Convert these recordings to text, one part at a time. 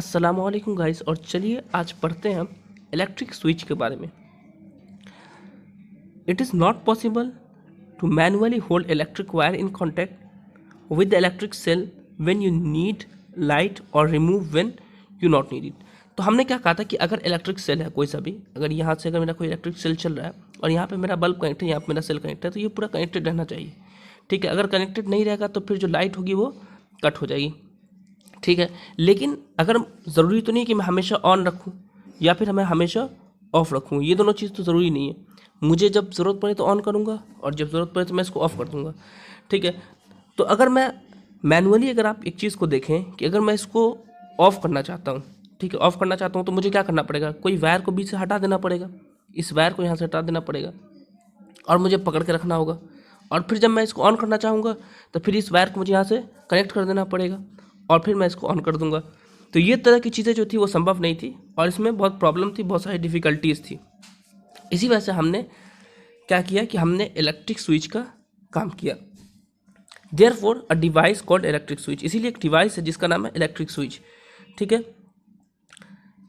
अस्सलामुअलैकुम गाइस, और चलिए आज पढ़ते हैं हम इलेक्ट्रिक स्विच के बारे में। It is not possible to manually hold electric wire in contact with the electric cell when you need light और remove when you not need it. तो हमने क्या कहा था कि अगर इलेक्ट्रिक सेल है कोई सा भी, अगर यहाँ से अगर मेरा कोई इलेक्ट्रिक सेल चल रहा है और यहाँ पे मेरा बल्ब कनेक्ट है, यहाँ पे मेरा सेल कनेक्ट है, तो ये पूरा कनेक्टेड रहना चाहिए। ठीक है, अगर कनेक्टेड नहीं रहेगा तो फिर जो लाइट होगी वो कट हो जाएगी। ठीक है, लेकिन अगर ज़रूरी तो नहीं कि मैं हमेशा ऑन रखूँ या फिर मैं हमेशा ऑफ़ रखूँ, ये दोनों चीज़ तो ज़रूरी नहीं है। मुझे जब ज़रूरत पड़े तो ऑन करूँगा और जब ज़रूरत पड़े तो मैं इसको ऑफ़ कर दूँगा। ठीक है, तो अगर मैं मैनुअली, अगर आप एक चीज़ को देखें कि अगर मैं इसको ऑफ़ करना चाहता हूँ, ठीक है, ऑफ़ करना चाहता हूँ, तो मुझे क्या करना पड़ेगा, कोई वायर को बीच से हटा देना पड़ेगा, इस वायर को यहाँ से हटा देना पड़ेगा और मुझे पकड़ के रखना होगा। और फिर जब मैं इसको ऑन करना चाहूँगा तो फिर इस वायर को मुझे यहाँ से कनेक्ट कर देना पड़ेगा और फिर मैं इसको ऑन कर दूंगा। तो ये तरह की चीज़ें जो थी वो संभव नहीं थी और इसमें बहुत प्रॉब्लम थी, बहुत सारी डिफ़िकल्टीज़ थी। इसी वजह से हमने क्या किया कि हमने इलेक्ट्रिक स्विच का काम किया। Therefore a device called electric switch, इसीलिए एक डिवाइस है जिसका नाम है इलेक्ट्रिक स्विच। ठीक है,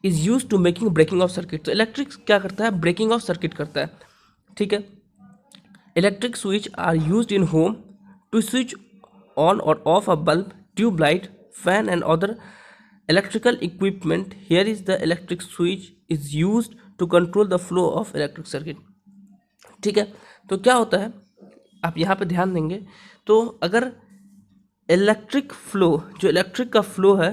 is use to making breaking of circuit. तो इलेक्ट्रिक क्या करता है, ब्रेकिंग ऑफ सर्किट करता है। ठीक है, electric switch are use in home to switch on और off a bulb, tube light, fan and other electrical equipment. Here is the electric switch is used to control the flow of electric circuit. ठीक है, तो क्या होता है, आप यहाँ पे ध्यान देंगे तो अगर इलेक्ट्रिक फ्लो, जो इलेक्ट्रिक का फ्लो है,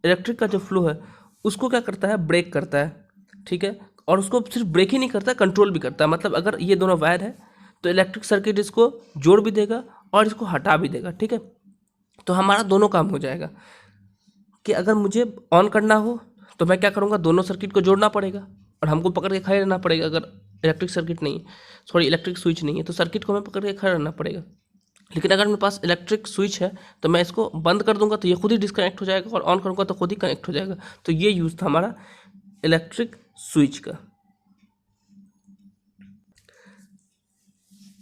इलेक्ट्रिक का जो फ्लो है उसको क्या करता है, ब्रेक करता है। ठीक है, और उसको सिर्फ ब्रेक ही नहीं करता, कंट्रोल भी करता है। मतलब अगर ये दोनों वायर है तो इलेक्ट्रिक सर्किट इसको जोड़ भी देगा और इसको हटा भी देगा। ठीक है, तो हमारा दोनों काम हो जाएगा कि अगर मुझे ऑन करना हो तो मैं क्या करूँगा, दोनों सर्किट को जोड़ना पड़ेगा और हमको पकड़ के खड़े रहना पड़ेगा। अगर इलेक्ट्रिक सर्किट नहीं है, सॉरी इलेक्ट्रिक स्विच नहीं है, तो सर्किट को मैं पकड़ के खड़ा रहना पड़ेगा। लेकिन अगर मेरे पास इलेक्ट्रिक स्विच है तो मैं इसको बंद कर दूंगा तो ये खुद ही डिस्कनेक्ट हो जाएगा और ऑन करूँगा तो खुद ही कनेक्ट हो जाएगा। तो ये यूज़ था हमारा इलेक्ट्रिक स्विच का।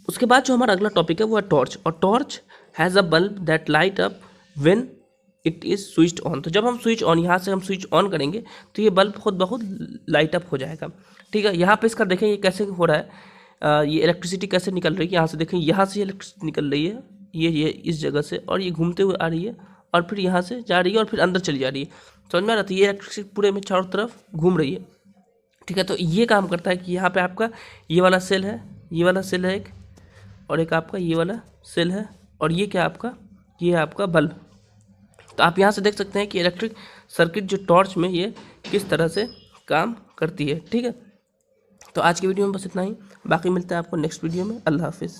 उसके बाद जो हमारा अगला टॉपिक है वो है टॉर्च। और torch has a bulb that light up when it is switched on. तो जब हम स्विच ऑन, यहाँ से हम स्विच ऑन करेंगे तो ये बल्ब खुद ब खुद लाइट अप हो जाएगा। ठीक है, यहाँ पे इसका देखें ये कैसे हो रहा है, ये इलेक्ट्रिसिटी कैसे निकल रही है। यहाँ से देखें, यहाँ से इलेक्ट्रिसिटी निकल रही है, ये इस जगह से, और ये घूमते हुए आ रही है और फिर यहाँ से जा रही है और फिर अंदर चली जा रही है। समझ में आ रहा था, ये इलेक्ट्रिसिटी पूरे में चारों तरफ घूम रही है। ठीक है, तो ये काम करता है कि यहाँ पे आपका ये वाला सेल है, ये वाला सेल है एक, और एक आपका ये वाला सेल है, और ये क्या आपका, ये है आपका बल्ब। तो आप यहाँ से देख सकते हैं कि इलेक्ट्रिक सर्किट जो टॉर्च में ये किस तरह से काम करती है। ठीक है, तो आज की वीडियो में बस इतना ही, बाकी मिलता है आपको नेक्स्ट वीडियो में। अल्लाह हाफिज़।